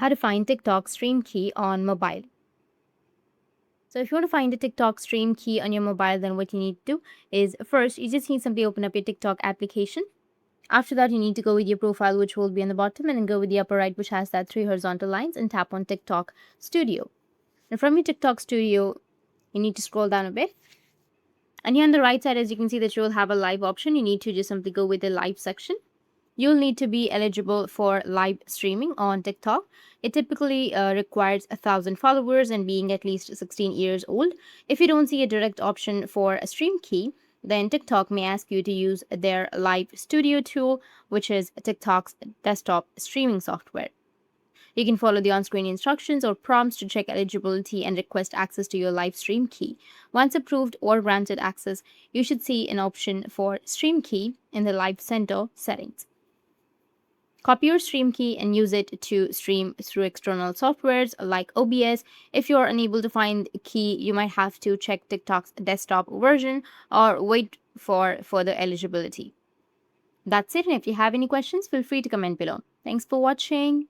How to find TikTok stream key on mobile. So if you want to find the TikTok stream key on your mobile, then what you need to do is first you just need simply open up your TikTok application. After that, you need to go with your profile, which will be on the bottom, and then go with the upper right, which has that three horizontal lines, and tap on TikTok Studio. And from your TikTok Studio, you need to scroll down a bit. And here on the right side, as you can see that you will have a live option. You need to just simply go with the live section. You'll need to be eligible for live streaming on TikTok. It typically requires 1,000 followers and being at least 16 years old. If you don't see a direct option for a stream key, then TikTok may ask you to use their live studio tool, which is TikTok's desktop streaming software. You can follow the on screen instructions or prompts to check eligibility and request access to your live stream key. Once approved or granted access, you should see an option for stream key in the Live Center settings. Copy your stream key and use it to stream through external softwares like OBS. If you're unable to find a key, you might have to check TikTok's desktop version or wait for further eligibility. That's it, and if you have any questions, feel free to comment below. Thanks for watching.